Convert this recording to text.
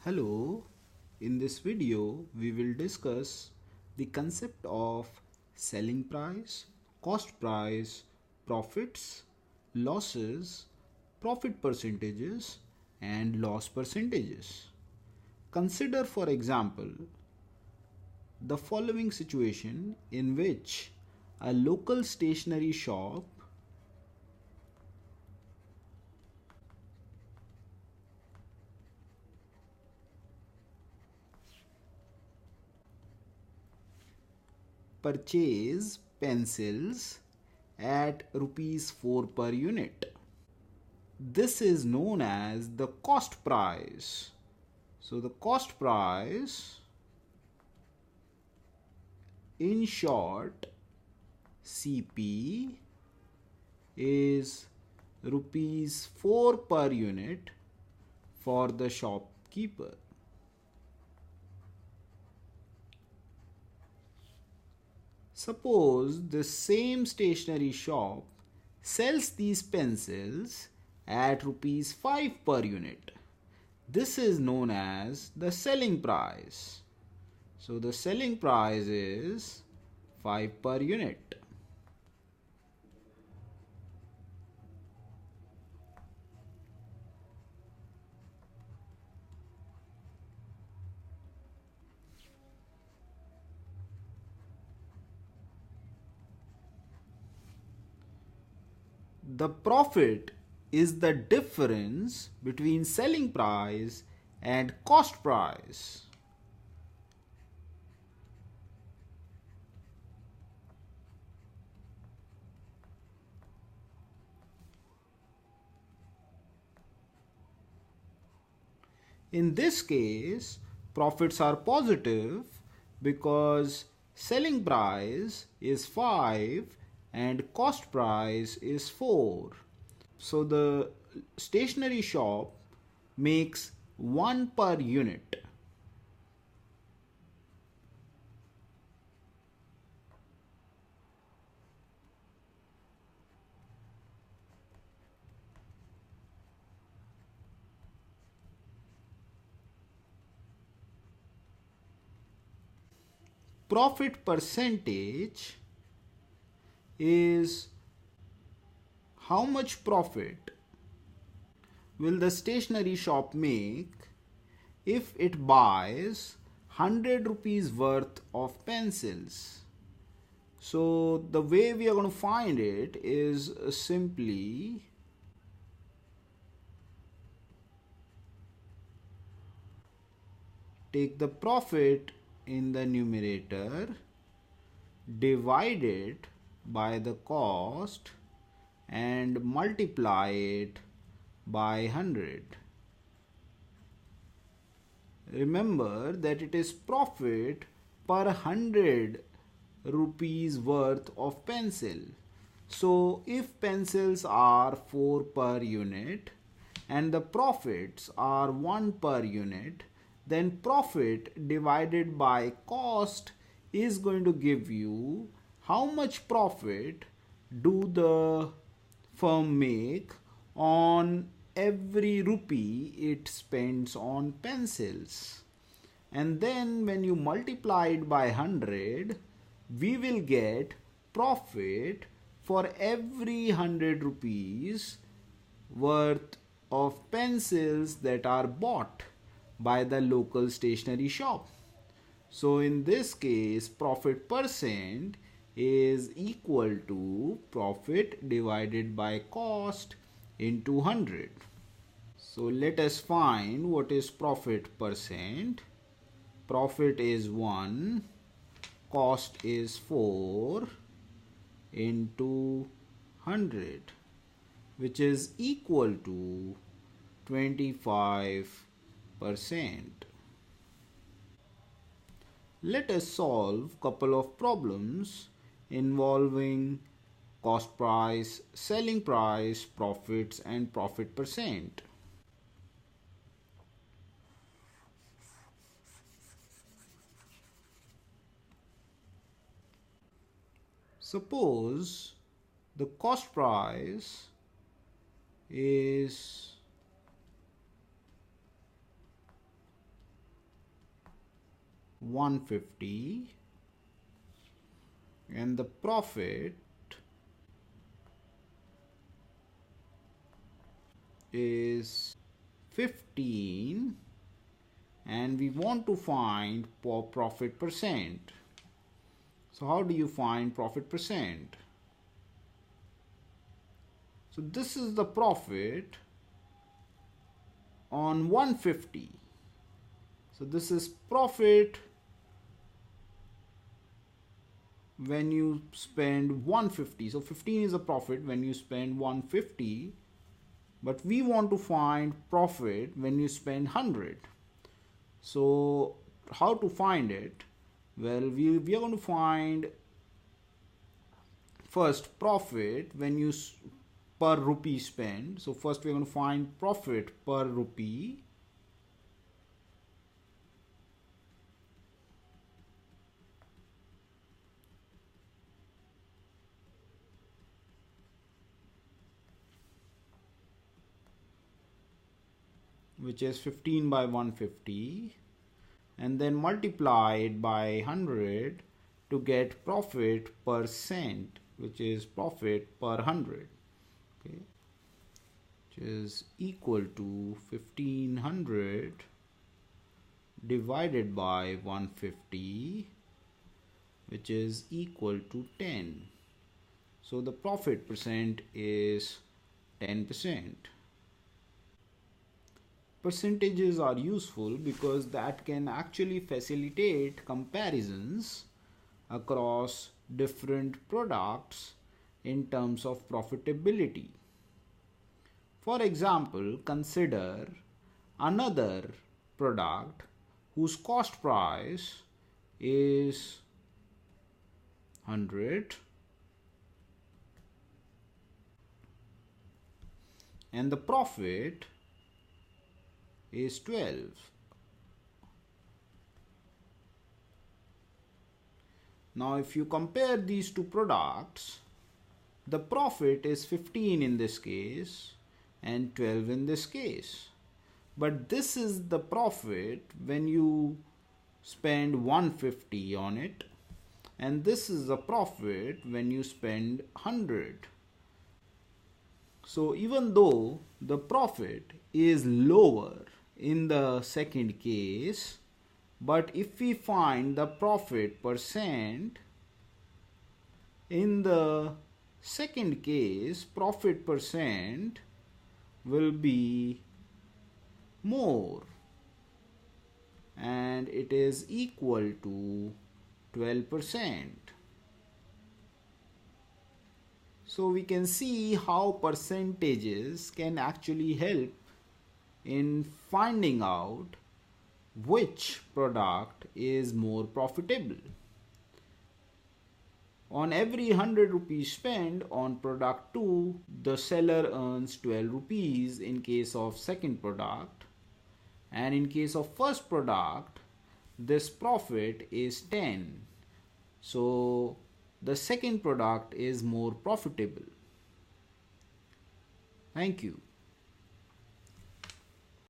Hello, in this video we will discuss the concept of selling price, cost price, profits, losses, profit percentages and loss percentages. Consider for example the following situation in which a local stationery shop purchase pencils at rupees 4 per unit. This is known as the cost price. So the cost price, in short, CP, is rupees 4 per unit for the shopkeeper. Suppose the same stationery shop sells these pencils at rupees 5 per unit. This is known as the selling price. So the selling price is 5 per unit. The profit is the difference between selling price and cost price. In this case, profits are positive because selling price is 5 and cost price is 4. So the stationery shop makes 1 per unit. Profit percentage is how much profit will the stationery shop make if it buys 100 rupees worth of pencils. So the way we are going to find it is simply take the profit in the numerator, divide it by the cost and multiply it by 100. Remember that it is profit per 100 rupees worth of pencil. So if pencils are 4 per unit and the profits are 1 per unit, then profit divided by cost is going to give you how much profit do the firm make on every rupee it spends on pencils. And then when you multiply it by 100, we will get profit for every 100 rupees worth of pencils that are bought by the local stationery shop. So in this case, profit percent is equal to profit divided by cost into 100. So let us find what is profit percent. Profit is 1, cost is 4 into 100, which is equal to 25%. Let us solve couple of problems involving cost price, selling price, profits and profit percent. Suppose the cost price is 150 and the profit is 15 and we want to find profit percent. So how do you find profit percent? So this is the profit on 150. So this is profit when you spend 150. So 15 is a profit when you spend 150, but we want to find profit when you spend 100. So how to find it? Well, we are going to find first profit when you per rupee spent. So first we are going to find profit per rupee. Which is 15 by 150, and then multiply it by 100 to get profit per cent, which is profit per 100, okay, which is equal to 1500 divided by 150, which is equal to 10. So the profit percent is 10%. Percentages are useful because that can actually facilitate comparisons across different products in terms of profitability. For example, consider another product whose cost price is 100 and the profit is 12. Now if you compare these two products, the profit is 15 in this case and 12 in this case. But this is the profit when you spend 150 on it, and this is the profit when you spend 100. So even though the profit is lower in the second case, but if we find the profit percent in the second case, profit percent will be more and it is equal to 12%. So we can see how percentages can actually help in finding out which product is more profitable. On every 100 rupees spent on product 2, the seller earns 12 rupees in case of second product, and in case of first product this profit is 10. So the second product is more profitable. Thank you.